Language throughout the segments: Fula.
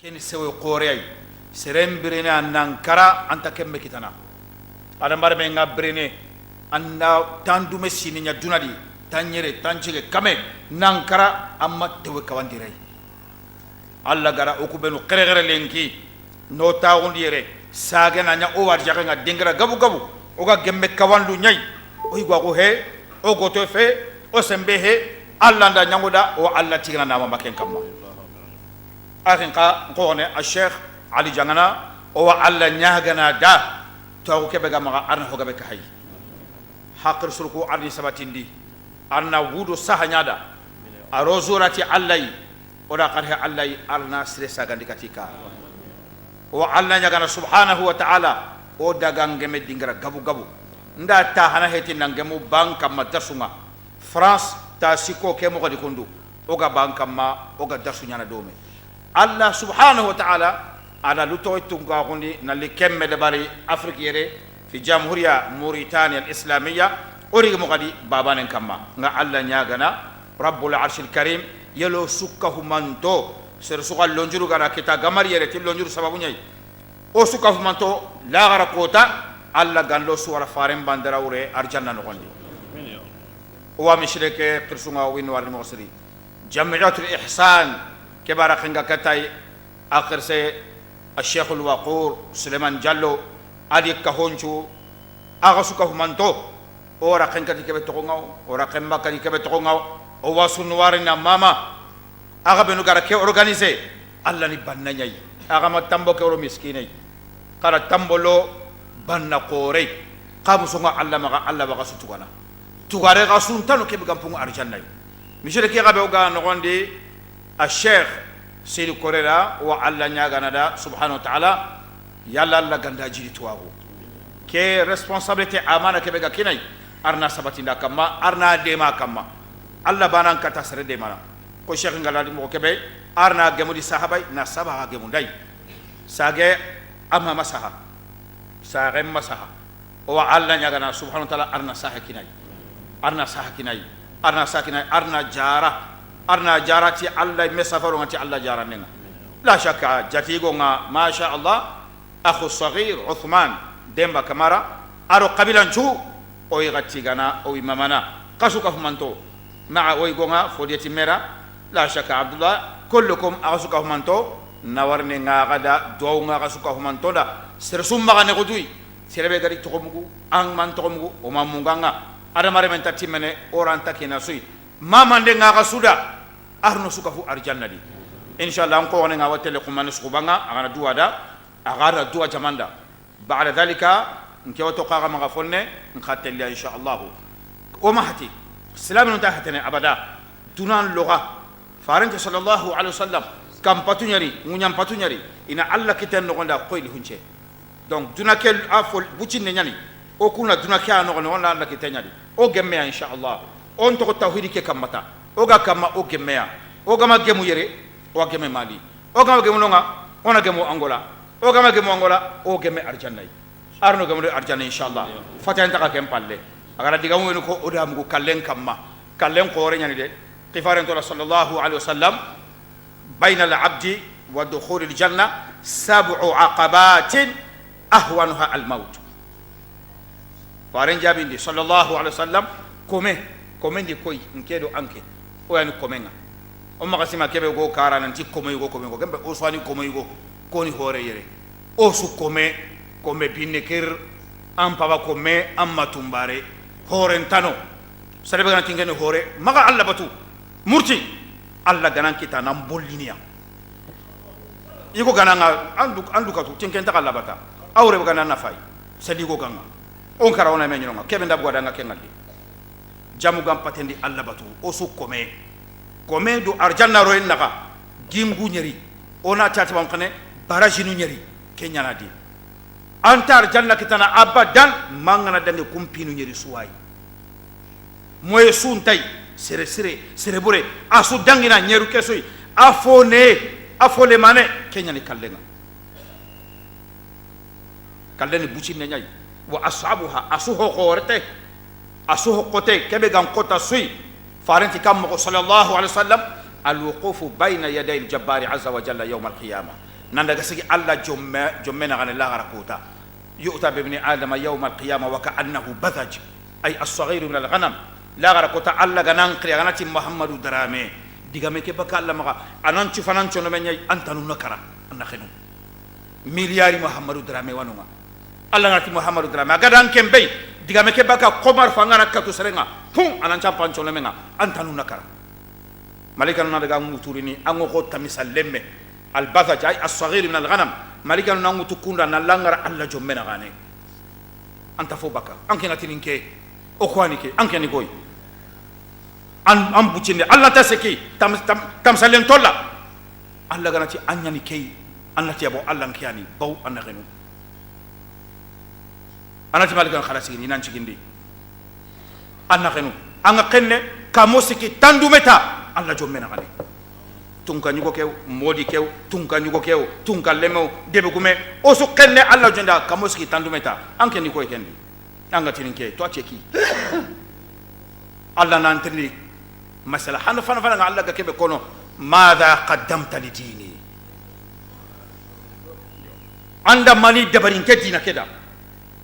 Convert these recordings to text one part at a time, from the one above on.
keni sewe qoreay serem birene nankara anta kemme kitana adam barbe nga birene anda tandume sininya dunadi tanyere tanchige kame nankara amma tewe kawandiray alla gara okubenu qere lenki no taawundire sagena nya o warjaga nga dingara gabu gabu oga gemme kawandu nyai o igwa ko he o goto fe o sembe he alla nda nyangoda o alla tigana na mama ken kamma akhin ka ko ne al-sheikh ali jangana o alla nyagana da to ko be gama arna ho gabe ka hay hakr surku arni sabatindi arna wudu sahanyada arozurati allai oda qarhe allai arna sire sagandi katika o alla nyagana subhanahu wa ta'ala o dagangeme dingara gabu gabu nda ta hana heti nangemu banka madasunga France ta siko ke mo gadi kundu oga banka ma oga dasunya na dome Allah subhanahu wa ta'ala ala luto tunga gundi na likemme de bari Afrique yere fi jamhuriya Mauritania al-Islamiyya ori mo gadi babanen kamma nga Allah nyagana rabbul arshil karim yelo sukkahu manto ser sugal lonjuru gara kita gamar yere til lonjuru sababu nyai o sukkahu manto la gara kota Allah gando suwara faren bandara ure arjanna no gondi wa mishreke qirsunga win war musri jami'atul ihsan kebara khinga katay akhir se الشيخ الوقور سليمان جالو ادي كهونچو اغا سوكا منتو اورا خنكا دي كبه تونغاو اورا خمبا كدي كبه تونغاو او واسو نوارنا ماما اغا بنو غارا كي اورغانيزي الله ني بان ناي اغا ما تامبو كورو مسكيني قرا تامبولو بان قوري قام سونغا الله ما الله بغا سوتوغانا توغاري غاسون تانو كي بغام بونغ ارجاناي ميشري كي غابه اوغا نغوندي الشيخ سيد كوريلا وعلى نياغانا سبحانه وتعالى يالا لا غندا جيري تواغو كي ريسبونسابيلتي امانه كبيغا كيناي ارنا سباتيندا كما ارنا ديما كما الله بانان كتا سر ديما كو شيخ غالادي مو كبي ارنا گمودي صحابي نا صحابه گموداي ساغي اما مسها ساغي مسها وعلى نياغانا سبحانه وتعالى ارنا ساحكيناي ارنا ساحكيناي ارنا ساكيناي ارنا جارا arna jarati Allah mesafaro ngati Allah jaranenga la shakka jatigo nga ma sha Allah akhu saghir Uthman demba kamara aro qabilan chu o yigati gana o imamana kasuka fumanto maa o yigonga fodiyati mera la shakka Abdullah kullukum asuka fumanto nawarne nga gada do nga kasuka fumanto da sersumma gane godui serebe gari to mugu ang man to mugu o mamunganga ada mare men tatimene oranta kina sui mama ndenga kasuda arno sukafu arjanna di inshallah on ko wona nga watele ko man sukubanga agana duwada agara duwa jamanda ba'da dhalika nke wato qaga ma gafonne nkhatel ya inshallah o mahati salam ntahatene abada dunan lugha farante sallallahu alaihi wasallam kam patunyari munyam patunyari ina alla kiten no gonda koyli hunche donc dunakel afol bucinne nyani o kuna dunakya no gonda wala alla kitenyari o gemme inshallah on to tawhid ke kamata oga kama o gemea oga ma gemu yere o gemme mali oga ma gemu nonga ona gemu angola oga ma gemu angola o gemme arjanna arno gemu arjanna inshallah fatan ta ka palle agara diga mu ko oda mu kallen kamma kallen qore nyani de qifaran to sallallahu alaihi wasallam bayna al-abdi wa dukhul al-janna sab'u aqabatin ahwanuha al-maut faran jabindi sallallahu alaihi wasallam komendi koy nkedo anke o yani komenga o magasima kebe go kara nanti komay go gembe o swani komay go koni hore yere o su come binne ker am paba come am matumbare hore ntano sarebe ganati ngene hore maga alla batu murti alla ganan kita nan bollinia iko gananga andu katu tinken ta alla bata awre ganan na fay sadi go ganga on kara ona me nyonga kebe ndab goda nga kengaldi jamu gam patendi alla batu o su come do arjanna ro en naka gimgu nyeri ona tati bam khane barajinu nyeri kenya na di anta arjanna kitana abadan mangana dange kumpinu nyeri suwai moye suntai sere bure asu dangina nyeru kesoi afone mane kenya ni kallenga kalleni bucin ne nyai wa ashabuha asuho qorte asuho qote kebe gam qota sui فارنتي كم صلى الله عليه وسلم الوقوف بين يدي الجبار عز وجل يوم القيامة nanda gasigi alla jomme na la gara kota yu'ta bi ibn adam yawm al-qiyamah wa ka'annahu bathaj ay as-saghir min al-ghanam la gara kota alla ganan kriya ganati muhammadu darame digame ke baka alla maga anan ci fanan chono men nyai antanu nakara anna khinu miliyari muhammadu darame wanunga alla ngati muhammadu darame agadan kembei digame ke baka komar fangana katu serenga pum anan champan chono menga antanu nakara malika na daga muturini ango ko tamisalemme al-bathaj ay as-saghir min al-ghanam malika na mutukunda na langara alla jomme na gane anta fo baka anke natinin ke o kwani ke anke ni goy an bucinde alla taseki tam salen tolla alla ganati anyani kay annati abo alla nkiyani baw annagenu anati malika khalasi ni nan cigindi annagenu anga kenne kamosiki tandumeta alla jomme na gane tunka nyugo kew modi kew tunka nyugo kew tunka lemo debe gume o su kenne alla jonda kamosiki tandumeta anke ni koy kendi anga tininke to cheki alla nan trini masala hanu fana alla ga kebe kono madha qaddamta li dini anda mani dabarin kedina keda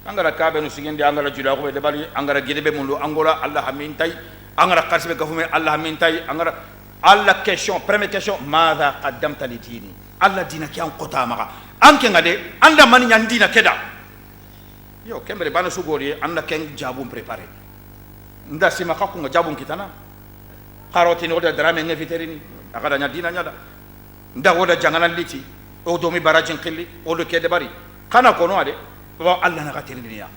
angara kabe no sigende angara jula ko be dabari angara gidebe mundu angola alla hamintay angara qarsibe gafume alla hamintay angara alla question première question madha qaddamta li dini alla dina ki an qota maga anke ngade anda mani nyandina keda yo kembere bana sugori anda ken jabum préparé nda sima khakku nga jabum kitana karoti no da drame nge viterini akada nyadina nyada nda woda jangana liti o domi barajin qilli o do kede bari kana kono ade wa alla na gatirni ya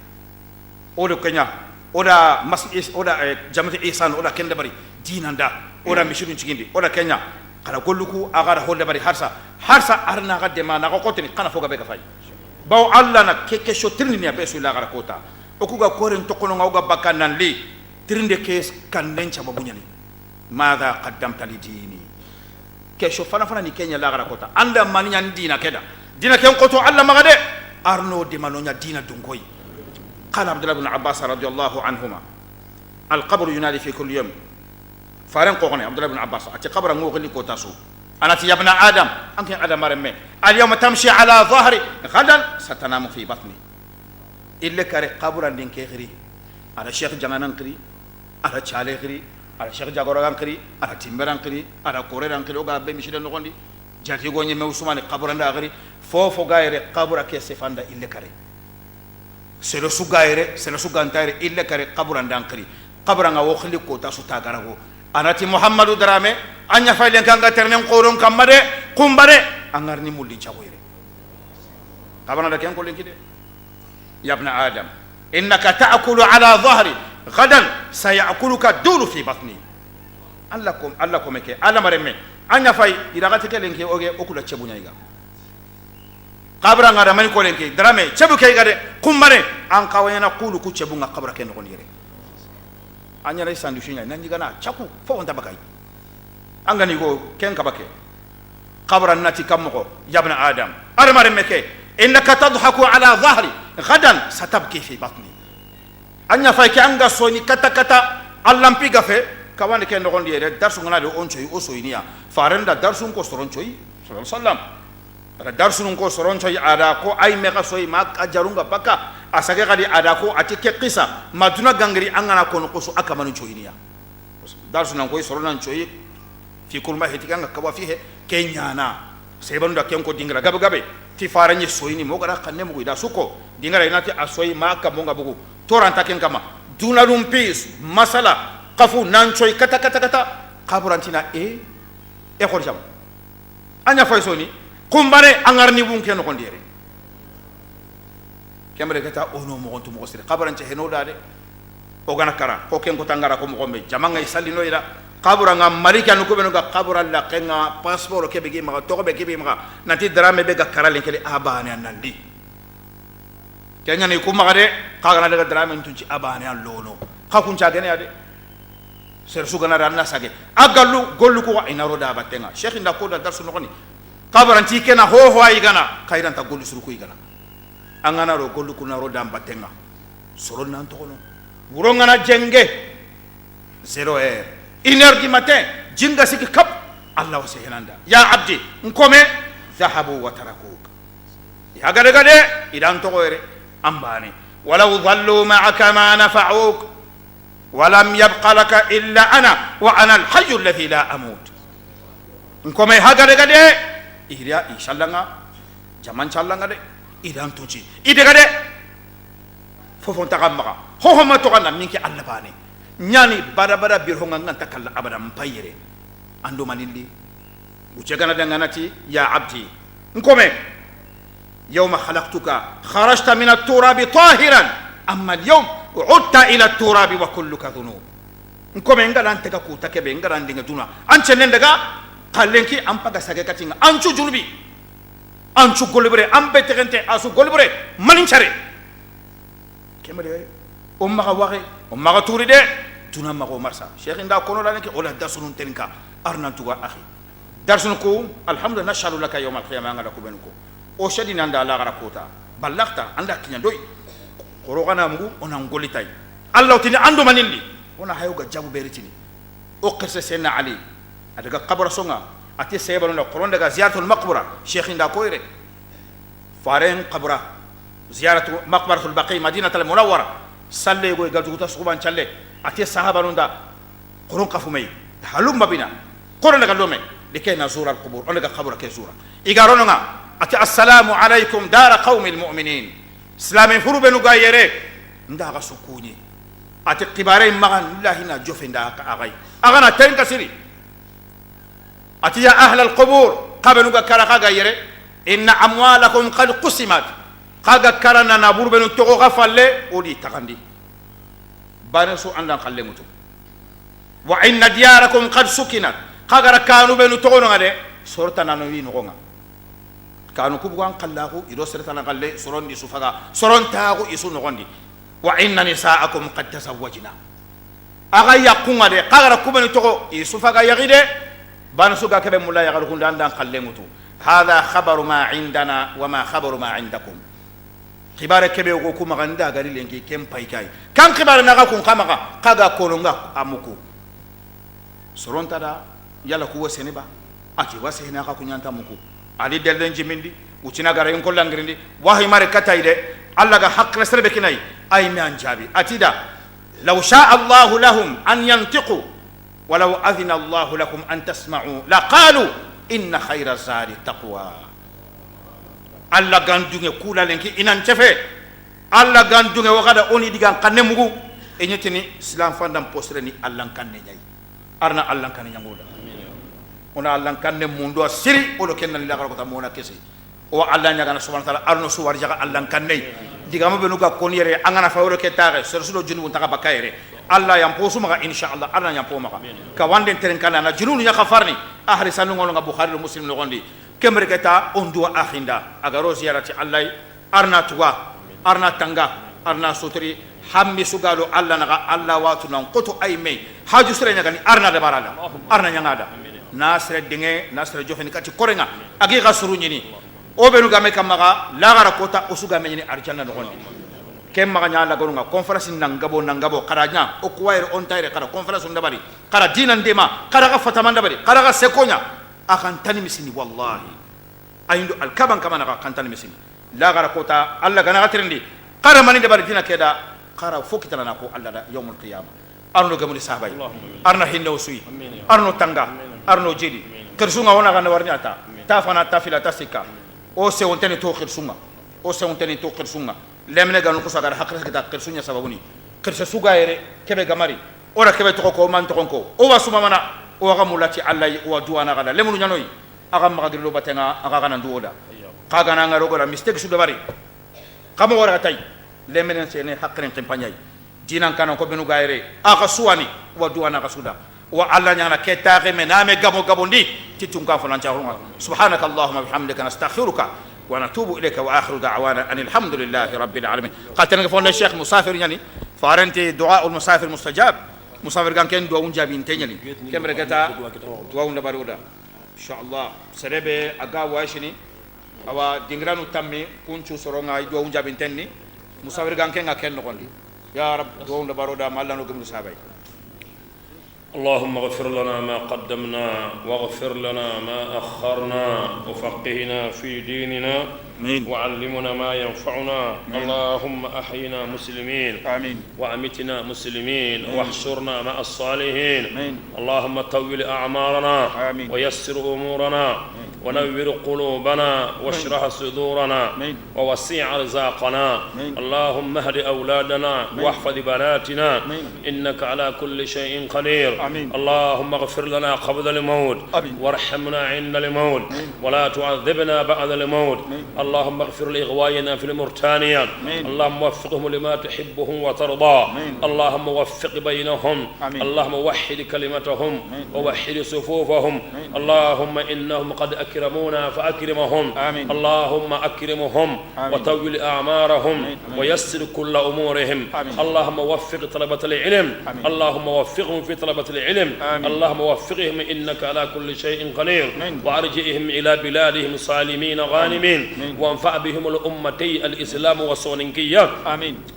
o do kenya o da masis o da jamati ihsan o da kende bari dinanda o da mishirun cigindi o da kenya kala golluku agara holde bari harsa arna gadde ma na ko kotini kana foga be ka fay baw alla na keke so tirni ya be su la gara kota o kuga koren to kono ngawga bakanan li tirinde kes kanden cha babunyani madha qaddamta li dini kesho fana ni kenya la gara kota anda maninya dina keda dina ken koto alla magade arno de manonya dina dungoy qala abdullah ibn abbas radiyallahu anhuma القبر ينادي في كل يوم فارن قوغني عبد الله بن عباس اتي قبر غوغلي كوتاسو انا يا ابن ادم انت ادم مرمي اليوم تمشي على ظهري غدا ستنام في بطني الا كاري قبر دين كيخري على شيخ جنان قري على تشالي قري على شيخ جاغوران قري على تيمبران قري على كوريران قري اوغا بي مشي نغوندي جاتي غوني موسمان قبر ندا قري فوفو غايري قبر كيس فاندا الا كاري سلو سو غايري سلو سو غانتايري الا كاري قبر ندان قري قبر nga wokhli ko tasu tagarago anati muhammadu darame anya faylen kanga ternen qoron kamade kumbare angarni mulli chagoyre qabana da ken ko linkide ya ibn adam innaka ta'kulu ala dhahri ghadan sayakuluka dulu fi batni allakum ke ala maremme anya fay iragati kelenke oge okula chebunya iga qabra ngada mani ko lenke darame chebu ke gade kumbare an kawena qulu ku chebunga qabra ken ko yere anya ray sandu shinya nan digana chaku fo on tabakai angani go ken kabake qabran nati kamko ya ibn adam armare meke innaka tadhaku ala dhahri ghadan satabki fi batni anya fay ke anga soni kata allam piga fe kawane ken no gondi re darsu ngana do on choy o soyniya farenda darsu ko soron choy sallallahu alaihi wasallam ada darsu ko soron choy ada ko ay meka soy ma ajarunga baka asage gadi ada ko atike qissa maduna gangri angana kono qosu akamanu choyniya darsu nan koy soronan choy fi kulma hetikanga kawa fihe kenyana sebanu da ken ko dingra gabe ti faranye soyni mo gara kanne mo ida suko dingra inati asoy ma kamonga bugu toranta ken kama dunalum pis masala qafu nan choy kata qaburantina e khorjam anya fay soni kumbare angarni bun ken ko ndere kemre kata ono mo gontu mo sire qabaran ce heno dade o gana kara ko ken ko tangara ko mo gombe jamanga isallino ira qabura ngam malika no ko be no ga qabura la kenga passeport ke be gi ma to ko be ke be ma nanti drame be ga karale kele abane anandi kenya ni ko ma de ka gana daga drame tunci abane an lono ka kun ca gene ade ser su gana ranna sage agallu gollu ko ina roda batenga sheikh nda ko da darsu no ni qabaran ti kena ho ay gana kayran ta gollu suru ko igana angana ro gollu kuna ro dam batenga soro nan to kono wuro ngana jenge 0h 1h du matin jinga siki kap allah wase henanda ya abdi nkome ذهبوا وتركوك هكذا كده إذا أنت غير أمباني ولو ظلوا معك ما نفعوك ولم يبق لك إلا أنا وأنا الحي الذي لا أموت نكمل هكذا كده إذا إن شاء الله جمان شاء الله كده إذا أنت تجي إذا كده فوفون تغمّا هو ما تغنى منك الله باني نياني بارا بيرهون أن تكلا أبدا مبايرة عنده منيلي وجعنا دعاناتي يا عبدي نكمل يوم خلقتك خرجت من التراب طاهرا أما اليوم عدت إلى التراب وكلك ذنوب نكمل إنك أنت كوتا كبي إنك أنت دونا أنت نندعا قالنكي أم بقى سجكتين أنشو جنبي أنشو قلبره أم بتكنت أسو قلبره مالين شري كمل أمك واقع أمك توري ده دونا ما هو مرسا شيخ إندا كونو لانك ولا درسون ترينكا أرنا توا أخي درسونكو الحمد لله نشهد لك يوم القيامة أنا كوبنكو أشهد أن الله غرقوتا بلغتا عندك كنيدوي قرآن أمو أنا نقولي تاي الله تني عنده منيلي أنا هيوجا جابو بيرتني أقص سيدنا علي أدعى قبر سونا أتي سيبلنا قرآن دعى زيارة المقبرة شيخ إندا كويرة فارين قبرة زيارة مقبرة البقيع مدينة المنورة صلى يقول قال جوتا سكوبان شلة أتي الصحابة نوندا قرآن كفومي هلوم ببينا قرآن دعى لومي لكي نزور القبور أنا دعى قبر كيزورا إيجارونا أتي السلام عليكم دار قوم المؤمنين سلام فرو بنو غايره ندا غسكوني أتي قبارين مغان الله هنا جوفين دا أغاي أغانا تين كسيري أتي يا أهل القبور قبلوا كرقا غايره إن أموالكم قد قسمت قد كرنا نابور بنو تغو غفل ودي تغندي بانسو أن نقلمتم وإن دياركم قد سكنت قد كانوا بنو تغو نغدي سورتنا نوي نغونا كانوا كبوان قلاقو إدو سرطانا قلي سرون دي سفاقا سرون تاغو إسو نغندي وإن نساءكم قد تزوجنا أغا يقوم دي قاغر كوبن تغو إسفاقا يغيدي بانسوغا كبه مولا يغرقون دان قلمتو هذا خبر ما عندنا وما خبر ما عندكم خبار كبه وكو مغاندا غري لنكي كم بايكاي كان خبار نغا كون خامغا قاغا كونونغا أموكو سرون تادا يالا كوة سنبا أكي واسهنا غا كونيانتا موكو علي دلدن جميندي وچنا غارا ينكو لانغريندي واهي ماري كتاي دي الله غا حق لسر بكناي أي مان جابي أتيدا لو شاء الله لهم أن ينطقوا ولو أذن الله لكم أن تسمعوا لقالوا إن خير الزاد التقوى الله غاندونغ كولا لنكي إن انتفه الله غاندونغ وغدا أوني ديغان قنمغو إنيتني سلام فاندام بوسرني الله كانني أرنا الله كانني نغودا ona Allah kanne mundo siri olo kenna la ko ta mona kese o Allah nya gana subhanahu wa ta'ala arno suwar jaga Allah kanne digama be nuga koniyere angana fawro ke tare sersulo junu ta bakayre Allah yam posu maka inshallah Allah yam po maka ka wande teren kana na jununu ya khafarni ahli sanu ngol nga bukhari muslim no gondi kemre keta on duwa akhinda agaro ziyarati Allah arna tuwa arna tanga arna sutri hammi sugalo Allah naga Allah watu nan qoto ay me haju sere nya gani arna de barada arna nya ngada nasre dinge nasre jofeni kati korenga agi gasuru nyini o benu game kamaga lagara kota osuga menyini arjanna no gondi kem maga nyala gorunga conference nangabo karanya o kuwaire on tayre kara conference ndabari kara dinan dema kara ga fatama ndabari kara ga sekonya akan tani misini wallahi ayindu alkaban kama na kan tani misini lagara kota alla gana gatrindi kara mani ndabari dina keda kara fokitana na ko alla da yawmul qiyamah arno gamuli sahabay arna hinno suyi arno tanga arno jedi kersunga wona gana warnyata tafana tafila tasika o se wontene to kersunga o se wontene to kersunga lemne ganu kusagar hakra kita kersunya sababuni kersa suga ere kebe gamari ora kebe to ko man to ko o wasuma mana o ga mulati allah o duwana gada lemunu nyanoi aga magadilo batenga aga kana nduoda kaga na ngaro gola mistake su dabari kamo wara tay lemene sene hakren timpanyai dinan kana ko benu gaire aga suwani wa duwana ga suda wa alla nyana ketare mename gabo gabondi titunga falan jahunga subhanaka allahumma bihamdika nastaghfiruka wa natubu ilayka wa akhiru da'wana anil hamdulillahi rabbil alamin qatana fonna sheikh musafir yani farenti du'a al musafir mustajab musafir kan ken du'a unjabi intenyali kemre kata du'a unda baruda inshallah serebe aga washini awa dingranu tammi kunchu soronga du'a unjabi intenni musafir kan ken ngaken nokondi ya rab du'a unda baruda mallano gum sahabay اللهم اغفر لنا ما قدمنا واغفر لنا ما أخرنا وفقهنا في ديننا آمين. وعلمنا ما ينفعنا. اللهم أحينا مسلمين آمين. وأمتنا مسلمين واحشرنا مع الصالحين. آمين. اللهم طول أعمارنا آمين. ويسر أمورنا ونور قلوبنا واشرح صدورنا ووسع رزاقنا. اللهم اهد أولادنا واحفظ بناتنا إنك على كل شيء قدير. اللهم اغفر لنا قبل الموت وارحمنا عند الموت ولا تعذبنا بعد الموت. اللهم اغفر لإغوائنا في المرتانية. اللهم وفقهم لما تحبهم وترضى. اللهم وفق بينهم. اللهم وحد كلمتهم ووحد صفوفهم. اللهم إنهم قد أكرمونا فأكرمهم. اللهم أكرمهم وطول أعمارهم ويسر كل أمورهم. اللهم وفق طلبة العلم. اللهم وفقهم في طلبة العلم. اللهم وفقهم إنك على كل شيء قدير. وأرجئهم إلى بلادهم صالمين غانمين وانفع بهم الأمتي الإسلام والسوننكية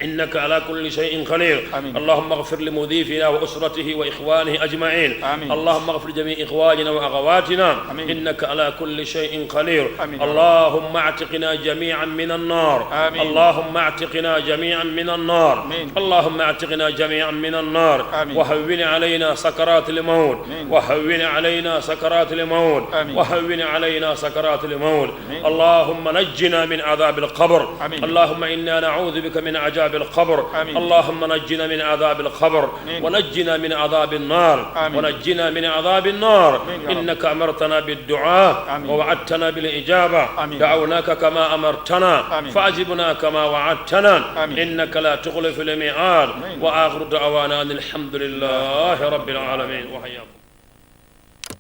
إنك على كل شيء قدير. اللهم اغفر لمضيفنا وأسرته وإخوانه أجمعين. اللهم اغفر جميع إخواننا وأخواتنا إنك على كل شيء قدير. اللهم اعتقنا جميعا من النار. اللهم اعتقنا جميعا من النار. اللهم اعتقنا جميعا من النار وهون علينا سكرات الموت. وهون علينا سكرات الموت. وهون علينا سكرات الموت. اللهم نجنا من عذاب القبر. اللهم إنا نعوذ بك من عذاب القبر. اللهم نجنا من عذاب القبر ونجنا من عذاب النار. ونجنا من عذاب النار. إنك أمرتنا بالدعاء ووعدتنا بالإجابة. دعوناك كما أمرتنا فأجبنا كما وعدتنا إنك لا تخلف الميعاد. وآخر دعوانا أن الحمد لله رب العالمين. وحياكم.